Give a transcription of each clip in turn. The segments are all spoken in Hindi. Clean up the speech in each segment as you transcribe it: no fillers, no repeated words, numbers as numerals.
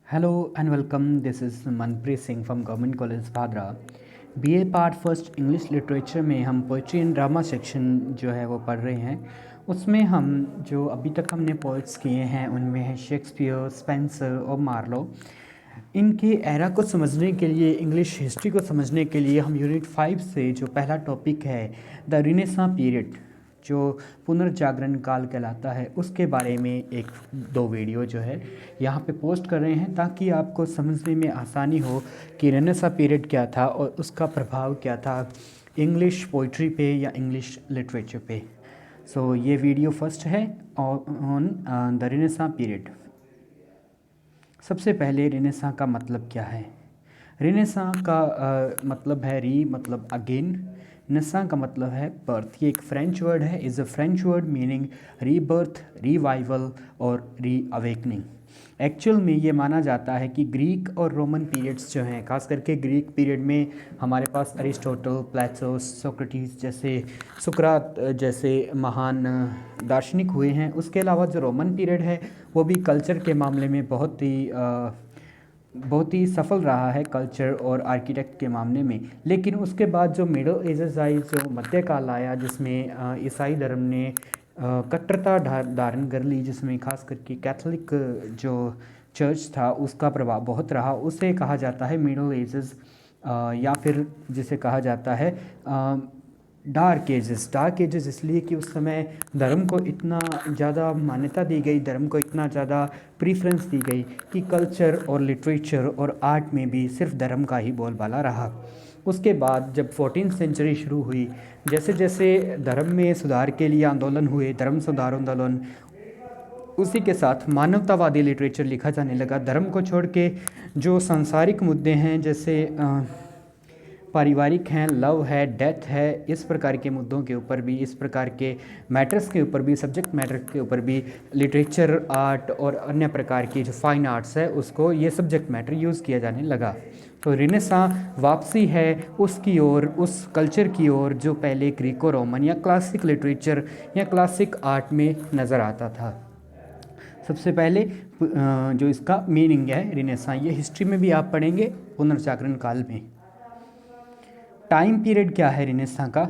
Hello and welcome. This is Manpreet Singh from Government College Bhadra. BA part first English literature में हम पोइट्री एंड ड्रामा सेक्शन जो है वो पढ़ रहे हैं। उसमें हम जो अभी तक हमने पोइट्स किए हैं उनमें है शेक्सपियर, स्पेंसर और मार्लो। इनके एरा को समझने के लिए, इंग्लिश हिस्ट्री को समझने के लिए हम यूनिट 5 से जो पहला टॉपिक है द रिनेसां पीरियड, जो पुनर्जागरण काल कहलाता है, उसके बारे में एक दो वीडियो जो है यहाँ पे पोस्ट कर रहे हैं ताकि आपको समझने में आसानी हो कि रेनेसां पीरियड क्या था और उसका प्रभाव क्या था इंग्लिश पोइट्री पे या इंग्लिश लिटरेचर पे। सो ये वीडियो फर्स्ट है ऑन द रेनेसां पीरियड। सबसे पहले रेनेसां का मतलब क्या है। रेनेसां का मतलब है री मतलब अगेन, नेसां का मतलब है बर्थ। ये एक फ्रेंच वर्ड है, is a French word meaning rebirth, revival और री अवेकनिंग। एक्चुअल में ये माना जाता है कि ग्रीक और रोमन पीरियड्स जो हैं, खास करके ग्रीक पीरियड में हमारे पास अरिस्टोटल, प्लेटो, सोक्रेटिस जैसे, सुकरात जैसे महान दार्शनिक हुए हैं। उसके अलावा जो रोमन पीरियड है वो भी कल्चर के मामले में बहुत ही सफल रहा है, कल्चर और आर्किटेक्ट के मामले में। लेकिन उसके बाद जो मिडल एजेस आई, जो मध्यकाल आया, जिसमें ईसाई धर्म ने कट्टरता धारण कर ली, जिसमें खास करके कैथोलिक जो चर्च था उसका प्रभाव बहुत रहा, उसे कहा जाता है मिडल एजेस, या फिर जिसे कहा जाता है डार्क एजेस। डार्क एजेस इसलिए कि उस समय धर्म को इतना ज़्यादा मान्यता दी गई, धर्म को इतना ज़्यादा प्रीफ्रेंस दी गई कि कल्चर और लिटरेचर और आर्ट में भी सिर्फ धर्म का ही बोलबाला रहा। उसके बाद जब 14th सेंचुरी शुरू हुई, जैसे जैसे धर्म में सुधार के लिए आंदोलन हुए, धर्म सुधार आंदोलन, उसी के साथ मानवतावादी लिटरेचर लिखा जाने लगा। धर्म को छोड़ के जो सांसारिक मुद्दे हैं, जैसे पारिवारिक हैं, लव है, डेथ है, इस प्रकार के मुद्दों के ऊपर भी, इस प्रकार के मैटर्स के ऊपर भी, सब्जेक्ट मैटर के ऊपर भी लिटरेचर, आर्ट और अन्य प्रकार की जो फाइन आर्ट्स है उसको ये सब्जेक्ट मैटर यूज़ किया जाने लगा। तो रेनेसां वापसी है उसकी ओर, उस कल्चर की ओर जो पहले ग्रीको रोमन या क्लासिक लिटरेचर या क्लासिक आर्ट में नज़र आता था। सबसे पहले जो इसका मीनिंग है रेनेसां, ये हिस्ट्री में भी आप पढ़ेंगे पुनर्जागरण काल में। टाइम पीरियड क्या है रेनेसां का।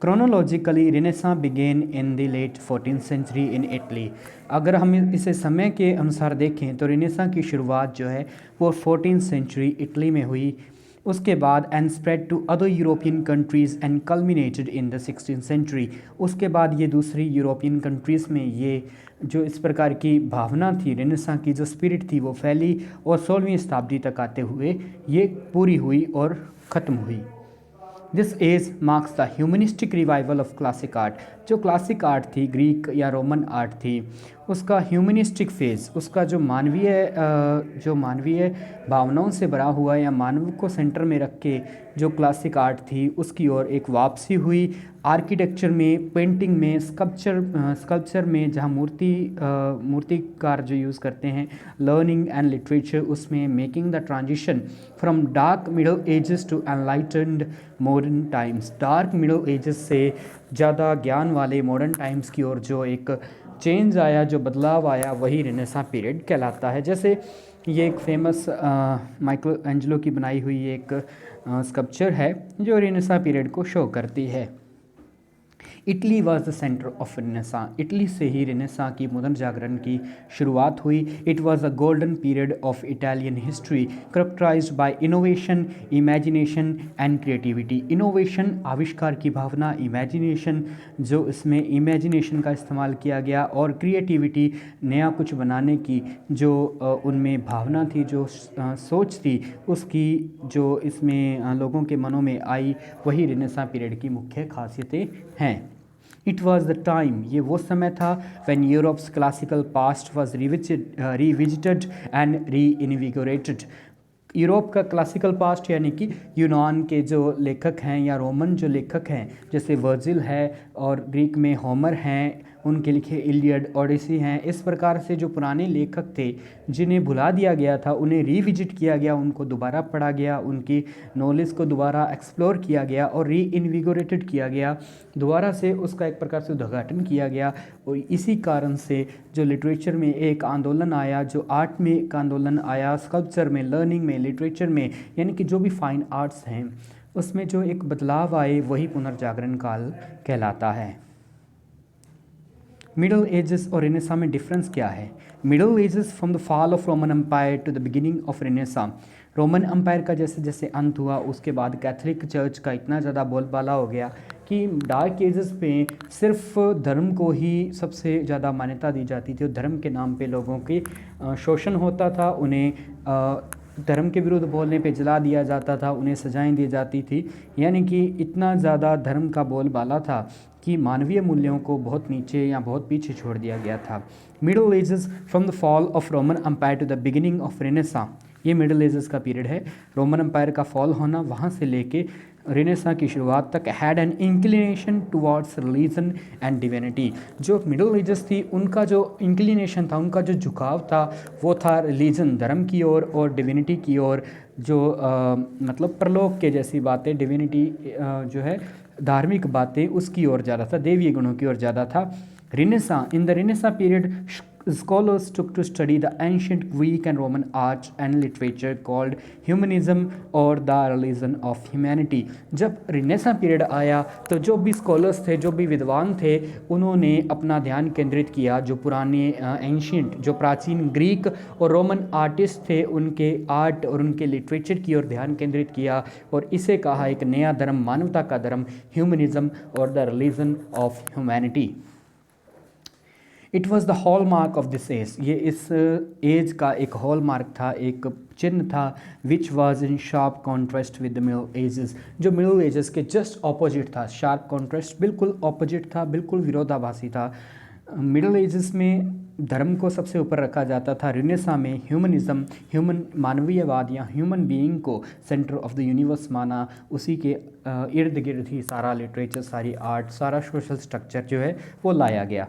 Chronologically renaissance began in the late 14th century in Italy. अगर हम इसे समय के अनुसार देखें तो रेनेसां की शुरुआत जो है वो 14th सेंचुरी इटली में हुई। उसके बाद and spread to other European countries and culminated in the 16th century. उसके बाद ये दूसरी यूरोपियन कंट्रीज़ में ये जो इस प्रकार की भावना थी, रेनेसां की जो स्पिरिट थी, वो फैली और 16वीं शताब्दी तक आते हुए ये पूरी हुई और ख़त्म हुई। This age marks the humanistic revival of classic art. जो क्लासिक आर्ट थी, ग्रीक या रोमन आर्ट थी, उसका ह्यूमनिस्टिक फेज़, उसका जो मानवीय भावनाओं से भरा हुआ या मानव को सेंटर में रख के जो क्लासिक आर्ट थी उसकी ओर एक वापसी हुई। आर्किटेक्चर में, पेंटिंग में, स्कल्पचर में, जहाँ मूर्तिकार जो यूज़ करते हैं, लर्निंग एंड लिटरेचर, उसमें making the transition from dark middle ages to enlightened modern times. Dark middle ages से ज़्यादा ज्ञान वाले मॉडर्न टाइम्स की ओर जो एक चेंज आया, जो बदलाव आया, वही रेनेसां पीरियड कहलाता है। जैसे ये एक फेमस माइकल एंजेलो की बनाई हुई एक स्कल्पचर है जो रेनेसां पीरियड को शो करती है। Italy was the centre of renaissance. Italy से ही रेनेसां की पुनर्जागरण की शुरुआत हुई। It was a golden period of Italian history characterised by innovation, imagination and creativity. Innovation, आविष्कार की भावना, इमेजिनेशन, जो इसमें इमेजिनेशन का इस्तेमाल किया गया, और क्रिएटिविटी, नया कुछ बनाने की जो उनमें भावना थी, जो सोच थी, उसकी जो इसमें लोगों के मनों में आई, वही रेनेसां पीरियड की मुख्य खासियतें हैं। इट वॉज द टाइम, ये वो समय था, when Europe's classical past was revisited and re इनविगोरेटेड। Europe का क्लासिकल पास्ट यानी कि यूनान के जो लेखक हैं या रोमन जो लेखक हैं, जैसे वर्जिल है और ग्रीक में होमर हैं, उनके लिखे इलियड, ओडिसी हैं। इस प्रकार से जो पुराने लेखक थे जिन्हें भुला दिया गया था उन्हें रीविजिट किया गया, उनको दोबारा पढ़ा गया, उनकी नॉलेज को दोबारा एक्सप्लोर किया गया और री इन्विगोरेटेड किया गया, दोबारा से उसका एक प्रकार से उद्घाटन किया गया। और इसी कारण से जो लिटरेचर में एक आंदोलन आया, जो आर्ट में एक आंदोलन आया, स्कल्पचर में, लर्निंग में, लिटरेचर में, यानी कि जो भी फाइन आर्ट्स हैं उसमें जो एक बदलाव आए वही पुनर्जागरण काल कहलाता है। मिडल एजेस और रेनेसा में डिफरेंस क्या है? Middle ages from the fall of Roman empire to the beginning of renaissance. Roman empire का जैसे जैसे अंत हुआ उसके बाद कैथोलिक चर्च का इतना ज़्यादा बोलबाला हो गया कि डार्क एजेस पे सिर्फ धर्म को ही सबसे ज़्यादा मान्यता दी जाती थी और धर्म के नाम पे लोगों की शोषण होता था, उन्हें धर्म के विरुद्ध बोलने पे जला दिया जाता था, उन्हें सजाएं दी जाती थी। यानी कि इतना ज़्यादा धर्म का बोलबाला था कि मानवीय मूल्यों को बहुत नीचे या बहुत पीछे छोड़ दिया गया था। Middle ages from the fall of Roman empire to the beginning of renaissance, ये मिडल एजेस का पीरियड है। रोमन एम्पायर का फॉल होना वहाँ से लेके रेनेसा की शुरुआत तक had an inclination towards religion and divinity. जो मिडल एजेस थी उनका जो इंक्लिनेशन था, उनका जो झुकाव था वो था रिलीजन, धर्म की ओर और डिविनिटी की ओर। जो मतलब परलोक के जैसी बातें, डिविनिटी जो है धार्मिक बातें, उसकी ओर ज़्यादा था, देवीय गुणों की ओर ज़्यादा था। Renaissance, in the Renaissance period scholars took to study the ancient Greek and Roman arts and literature called humanism or the religion of humanity। जब रिनेसा पीरियड आया तो जो भी स्कॉलर्स थे, जो भी विद्वान थे, उन्होंने अपना ध्यान केंद्रित किया जो पुराने एंशियंट, जो प्राचीन ग्रीक और रोमन आर्टिस्ट थे, उनके आर्ट और उनके लिटरेचर की ओर ध्यान केंद्रित किया और इसे कहा एक नया धर्म, मानवता का धर्म, ह्यूमनिज्म और the religion of humanity. It was the hallmark of this age, ये इस एज का एक हॉल मार्क था, एक चिन्ह था। Which was in sharp contrast with the middle edges, जो मिडल एजेस के जस्ट ऑपोजिट था। शार्प कॉन्ट्रास्ट, बिल्कुल ऑपोजिट था, बिल्कुल विरोधाभासी था। मिडल एजेस में धर्म को सबसे ऊपर रखा जाता था, रेनेसा में ह्यूमनिज्म, ह्यूमन मानवीयवाद या ह्यूमन बीइंग को सेंटर ऑफ द यूनिवर्स माना। उसी के इर्द गिर्द ही सारा लिटरेचर, सारी आर्ट, सारा सोशल स्ट्रक्चर जो है वो लाया गया।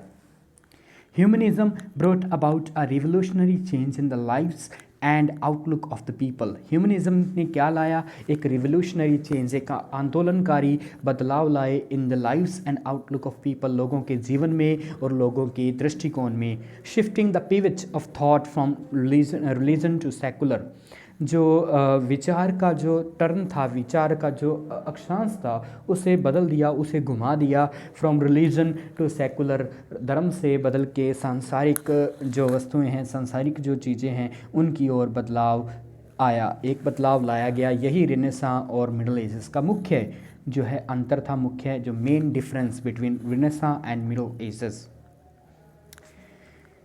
Humanism brought about a revolutionary change in the lives and outlook of the people। Humanism ने क्या लाया? एक revolutionary change, एक आंदोलनकारी बदलाव लाए in the lives and outlook of people, लोगों के जीवन में और लोगों के दृष्टिकोण में। Shifting the pivot of thought from religion to secular, जो विचार का जो टर्न था, विचार का जो अक्षांश था, उसे बदल दिया, उसे घुमा दिया। फ्रॉम रिलीजन टू सेकुलर, धर्म से बदल के सांसारिक जो वस्तुएं हैं, सांसारिक जो चीज़ें हैं, उनकी ओर बदलाव आया, एक बदलाव लाया गया। यही रेनेसा और मिडल एजेस का मुख्य जो है अंतर था, मुख्य जो main difference between Renaissance and middle edges.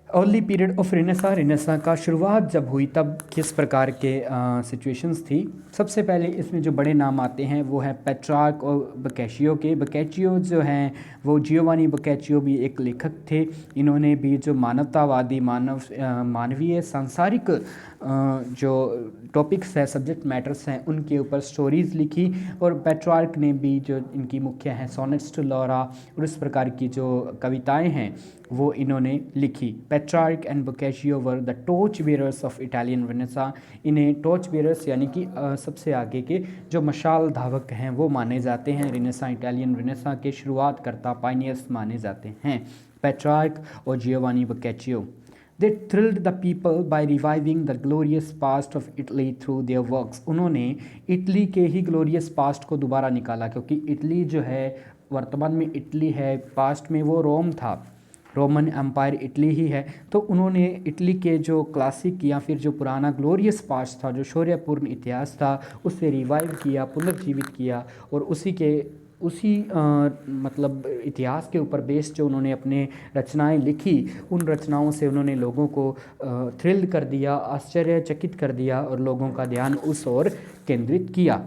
Early period of Renaissance, Renaissance का शुरुआत जब हुई तब किस प्रकार के सिचुएशंस थी? सबसे पहले इसमें जो बड़े नाम आते हैं वो है पेट्रार्क और बोccaccio के। बोccaccio जो हैं वो जियोवानी बोccaccio भी एक लेखक थे। इन्होंने भी जो मानवतावादी, मानवीय सांसारिक जो टॉपिक्स है, सब्जेक्ट मैटर्स हैं, उनके ऊपर स्टोरीज़ लिखी। और पेट्रार्क ने भी जो इनकी मुख्य हैं सोनेट्स टू लौरा और इस प्रकार की जो कविताएं हैं वो इन्होंने लिखी। Petrarch and Boccaccio were the torch bearers of Italian renaissance. इन्हें टॉर्च बेयरर्स यानी कि सबसे आगे के जो मशाल धावक हैं वो माने जाते हैं। रेनेसा, इटालियन रेनेसा के शुरुआत करता, पायनियर्स माने जाते हैं पेट्रार्क और Giovanni बोccaccio। They thrilled the people by reviving the glorious past of Italy through their works। उन्होंने इटली के ही ग्लोरियस पास्ट को दोबारा निकाला, क्योंकि इटली जो है वर्तमान में इटली है, पास्ट में वो रोम था, रोमन एम्पायर इटली ही है। तो उन्होंने इटली के जो क्लासिक या फिर जो पुराना ग्लोरियस पास्ट था, जो शौर्यपूर्ण इतिहास था, उसे रिवाइव किया, पुनर्जीवित किया और उसी मतलब इतिहास के ऊपर बेस्ड जो उन्होंने अपने रचनाएं लिखी, उन रचनाओं से उन्होंने लोगों को थ्रिल कर दिया, आश्चर्यचकित कर दिया और लोगों का ध्यान उस ओर केंद्रित किया।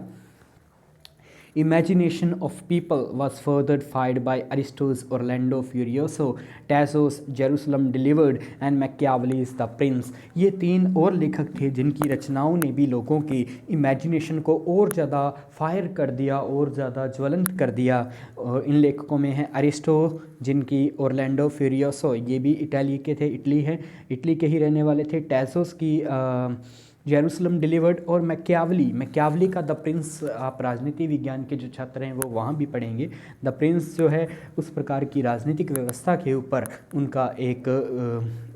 Imagination of people was further fired by Aristotle's Orlando Furioso, Tasso's Jerusalem Delivered and Machiavelli's The Prince। ये तीन और लेखक थे जिनकी रचनाओं ने भी लोगों की इमेजिनेशन को और ज़्यादा फायर कर दिया और ज़्यादा ज्वलंत कर दिया। और इन लेखकों में है अरिस्टो, जिनकी ओरलैंडो फ्यूरियोसो, ये भी इटाली के थे, इटली के ही रहने वाले थे। टैसोस की जेरूसलम डिलीवर्ड और मैकियावली का द प्रिंस, आप राजनीति विज्ञान के जो छात्र हैं वो वहाँ भी पढ़ेंगे। द प्रिंस जो है उस प्रकार की राजनीतिक व्यवस्था के ऊपर उनका एक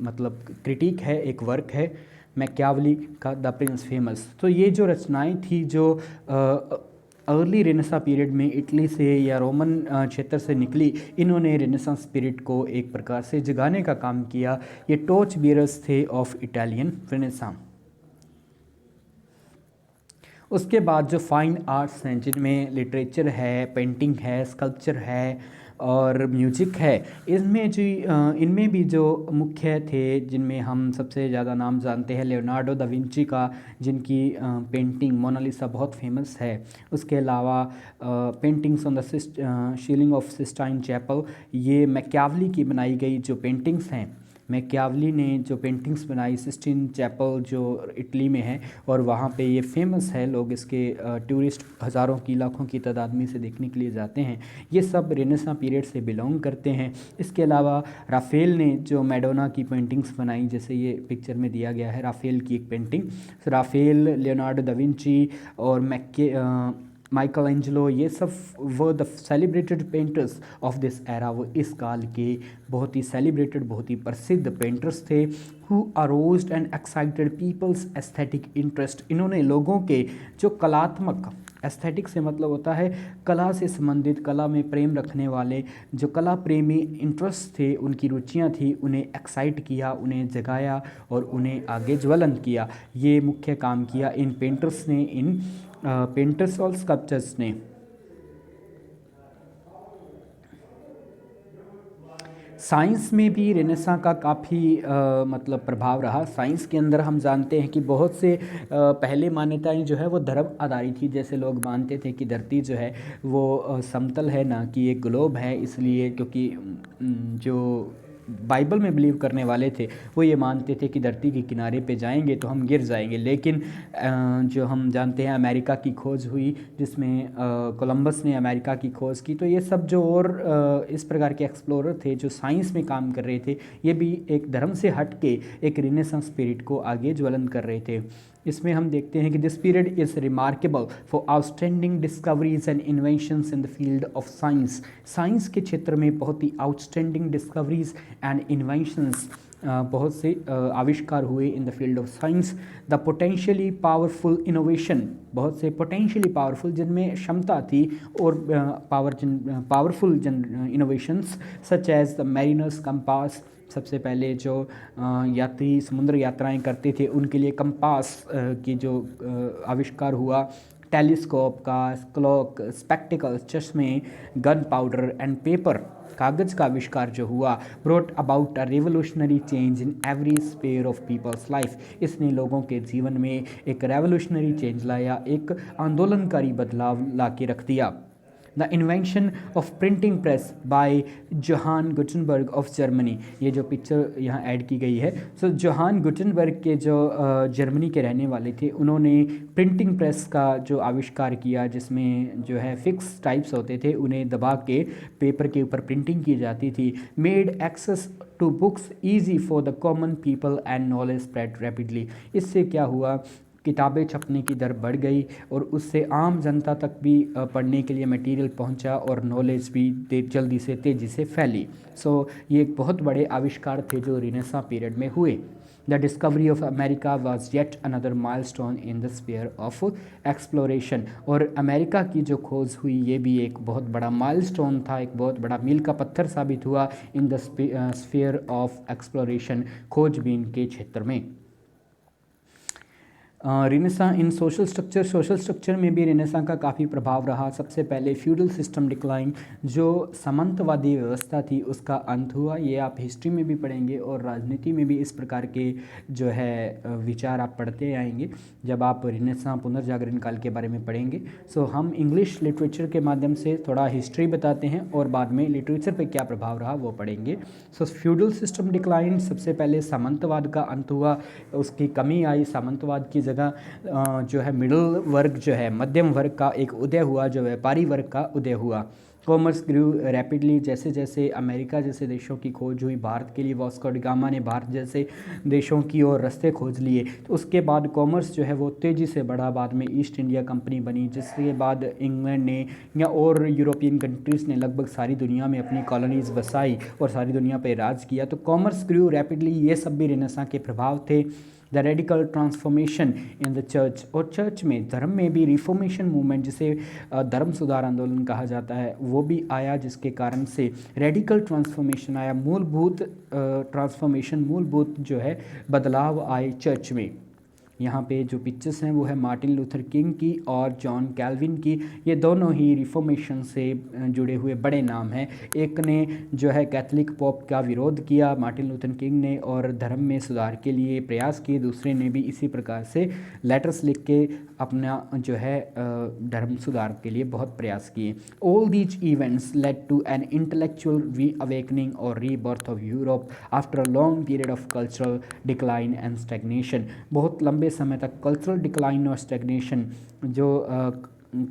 मतलब क्रिटिक है, एक वर्क है मैकियावली का द प्रिंस फेमस। तो ये जो रचनाएं थी जो अर्ली रेनेसां पीरियड में इटली से या रोमन क्षेत्र से निकली, इन्होंने रेनेसां स्पिरिट को एक प्रकार से जगाने का काम किया। ये टॉर्च बियरर्स थे ऑफ इटालियन रेनेसां। उसके बाद जो फाइन आर्ट्स हैं जिनमें लिटरेचर है, पेंटिंग है, स्कल्पचर है और म्यूजिक है, इनमें भी जो मुख्य थे जिनमें हम सबसे ज़्यादा नाम जानते हैं लियोनार्डो दा विंची का, जिनकी पेंटिंग मोनालिसा बहुत फेमस है। उसके अलावा paintings on the ceiling of Sistine Chapel, ये मैकियावली की बनाई गई जो पेंटिंग्स हैं। मैकियावली ने जो पेंटिंग्स बनाई सिस्टीन चैपल जो इटली में है, और वहाँ पे ये फेमस है, लोग इसके टूरिस्ट हज़ारों की लाखों की तादाद में से देखने के लिए जाते हैं। ये सब रेनेसां पीरियड से बिलोंग करते हैं। इसके अलावा राफेल ने जो मैडोना की पेंटिंग्स बनाई, जैसे ये पिक्चर में दिया गया है राफेल की एक पेंटिंग। राफेल, लियोनार्डो दा विंची और माइकल एंजेलो, ये सब वो the celebrated painters of this era, वो इस काल के बहुत ही सेलिब्रेटेड, बहुत ही प्रसिद्ध पेंटर्स थे। Who aroused and excited people's aesthetic interest, इन्होंने लोगों के जो कलात्मक, एस्थेटिक से मतलब होता है कला से संबंधित, कला में प्रेम रखने वाले जो कला प्रेमी इंटरेस्ट थे, उनकी रुचियां थी, उन्हें एक्साइट किया, उन्हें जगाया और उन्हें आगे ज्वलंत किया। ये मुख्य काम किया इन पेंटर्स ने, इन पेंटर्स और स्कल्पचर्स ने। साइंस में भी रेनेसां का काफ़ी मतलब प्रभाव रहा। साइंस के अंदर हम जानते हैं कि बहुत से पहले मान्यताएं जो है वो धर्म आधारित थी। जैसे लोग मानते थे कि धरती जो है वो समतल है, ना कि एक ग्लोब है, इसलिए क्योंकि जो बाइबल में बिलीव करने वाले थे वो ये मानते थे कि धरती के किनारे पे जाएंगे तो हम गिर जाएंगे। लेकिन जो हम जानते हैं अमेरिका की खोज हुई, जिसमें कोलंबस ने अमेरिका की खोज की, तो ये सब जो और इस प्रकार के एक्सप्लोरर थे जो साइंस में काम कर रहे थे, ये भी एक धर्म से हट के एक रिनेसां स्पिरिट को आगे ज्वलन कर रहे थे। इसमें हम देखते हैं कि this period is remarkable for outstanding discoveries and inventions in the field of science. Science के क्षेत्र में बहुत ही आउटस्टैंडिंग डिस्कवरीज एंड इन्वेंशंस, बहुत से आविष्कार हुए in the field of science. The potentially powerful innovation, बहुत से पोटेंशियली पावरफुल जिनमें क्षमता थी, और powerful innovations such as the mariner's compass, सबसे पहले जो यात्री समुद्र यात्राएं करते थे उनके लिए कंपास की जो आविष्कार हुआ, टेलीस्कोप का, क्लॉक, स्पेक्टिकल्स, चश्मे, गन पाउडर एंड पेपर, कागज़ का आविष्कार जो हुआ, brought about a revolutionary change in every sphere of people's life. इसने लोगों के जीवन में एक रेवोल्यूशनरी चेंज लाया, एक आंदोलनकारी बदलाव ला के रख दिया। The invention of printing press by Johann Gutenberg of Germany, ये जो पिक्चर यहाँ ऐड की गई है, सो जोहान गुटेनबर्ग के जो जर्मनी के रहने वाले थे, उन्होंने प्रिंटिंग प्रेस का जो आविष्कार किया, जिसमें जो है फिक्स टाइप्स होते थे, उन्हें दबा के पेपर के ऊपर प्रिंटिंग की जाती थी। Made access to books easy for the common people and knowledge spread rapidly. इससे क्या हुआ, किताबें छपने की दर बढ़ गई और उससे आम जनता तक भी पढ़ने के लिए मटेरियल पहुंचा और नॉलेज भी जल्दी से तेज़ी से फैली। सो ये एक बहुत बड़े आविष्कार थे जो रेनेसां पीरियड में हुए। The discovery of America was yet another milestone in the sphere of exploration, और अमेरिका की जो खोज हुई ये भी एक बहुत बड़ा माइलस्टोन था, एक बहुत बड़ा मील का पत्थर साबित हुआ in the sphere of exploration, खोजबीन के क्षेत्र में। रिनेसां इन सोशल स्ट्रक्चर में भी रिनेसां का काफ़ी प्रभाव रहा। सबसे पहले फ्यूडल सिस्टम डिक्लाइन, जो सामंतवादी व्यवस्था थी उसका अंत हुआ। ये आप हिस्ट्री में भी पढ़ेंगे और राजनीति में भी इस प्रकार के जो है विचार आप पढ़ते आएंगे जब आप रिनेसां पुनर्जागरण काल के बारे में पढ़ेंगे। सो हम इंग्लिश लिटरेचर के माध्यम से थोड़ा हिस्ट्री बताते हैं और बाद में लिटरेचर पे क्या प्रभाव रहा वो पढ़ेंगे। सो फ्यूडल सिस्टम डिक्लाइन, सबसे पहले सामंतवाद का अंत हुआ, उसकी कमी आई। सामंतवाद की जगह जो है मिडिल वर्ग जो है मध्यम वर्ग का एक उदय हुआ, जो व्यापारी वर्ग का उदय हुआ। कॉमर्स ग्रू रैपिडली, जैसे जैसे अमेरिका जैसे देशों की खोज हुई भारत के लिए, वास्को डी गामा ने भारत जैसे देशों की ओर रास्ते खोज लिए, तो उसके बाद कॉमर्स जो है वो तेज़ी से बढ़ा। बाद में ईस्ट इंडिया कंपनी बनी, जिसके बाद इंग्लैंड ने या और यूरोपियन कंट्रीज़ ने लगभग सारी दुनिया में अपनी कॉलोनीज़ बसाई और सारी दुनिया पर राज किया। तो कॉमर्स ग्रू रैपिडली, ये सब भी रेनेसां के प्रभाव थे। The radical transformation in the church, और चर्च में धर्म में भी रिफॉर्मेशन मूवमेंट, जिसे धर्म सुधार आंदोलन कहा जाता है, वो भी आया, जिसके कारण से रेडिकल ट्रांसफॉर्मेशन आया, मूलभूत ट्रांसफॉर्मेशन, मूलभूत जो है बदलाव आए चर्च में। यहाँ पे जो पिक्चर्स हैं वो है मार्टिन लूथर किंग की और जॉन कैल्विन की। ये दोनों ही रिफॉर्मेशन से जुड़े हुए बड़े नाम हैं। एक ने जो है कैथलिक पोप का विरोध किया, मार्टिन लूथर किंग ने, और धर्म में सुधार के लिए प्रयास किए। दूसरे ने भी इसी प्रकार से लेटर्स लिख के अपना जो है धर्म सुधार के लिए बहुत प्रयास किए। All these events led to an intellectual reawakening और rebirth of Europe after a long period of cultural decline and stagnation. बहुत लंबे समय तक कल्चरल डिक्लाइन और स्टैग्नेशन, जो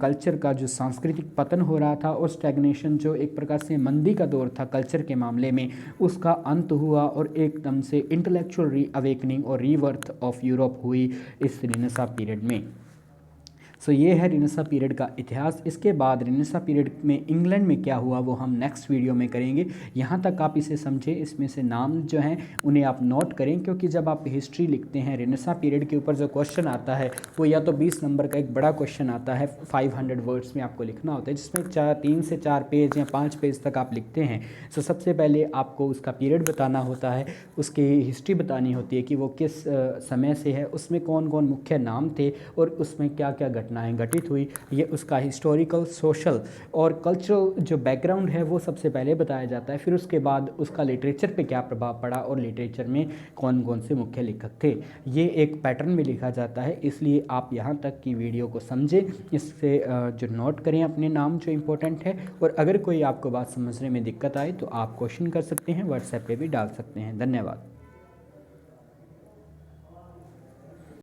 कल्चर का जो सांस्कृतिक पतन हो रहा था, और स्टैग्नेशन जो एक प्रकार से मंदी का दौर था कल्चर के मामले में, उसका अंत हुआ और एकदम से इंटेलेक्चुअल री अवेकनिंग और रीबर्थ ऑफ यूरोप हुई इस रेनेसां पीरियड में। सो ये है रेनेसां पीरियड का इतिहास। इसके बाद रेनेसां पीरियड में इंग्लैंड में क्या हुआ वो हम नेक्स्ट वीडियो में करेंगे। यहाँ तक आप इसे समझें, इसमें से नाम जो हैं उन्हें आप नोट करें, क्योंकि जब आप हिस्ट्री लिखते हैं रेनेसां पीरियड के ऊपर जो क्वेश्चन आता है वो या तो 20 नंबर का एक बड़ा क्वेश्चन आता है 500 वर्ड्स में आपको लिखना होता है, जिसमें 3 से 4 पेज या 5 पेज तक आप लिखते हैं। सो सबसे पहले आपको उसका पीरियड बताना होता है, उसकी हिस्ट्री बतानी होती है कि वो किस समय से है, उसमें कौन कौन मुख्य नाम थे और उसमें क्या क्या घटनाएं घटित हुई। ये उसका हिस्टोरिकल, सोशल और कल्चरल जो बैकग्राउंड है वो सबसे पहले बताया जाता है। फिर उसके बाद उसका लिटरेचर पे क्या प्रभाव पड़ा और लिटरेचर में कौन कौन से मुख्य लेखक थे, ये एक पैटर्न में लिखा जाता है। इसलिए आप यहाँ तक की वीडियो को समझें, इससे जो नोट करें अपने नाम जो इम्पोर्टेंट है, और अगर कोई आपको बात समझने में दिक्कत आए तो आप क्वेश्चन कर सकते हैं, व्हाट्सएप पे भी डाल सकते हैं। धन्यवाद।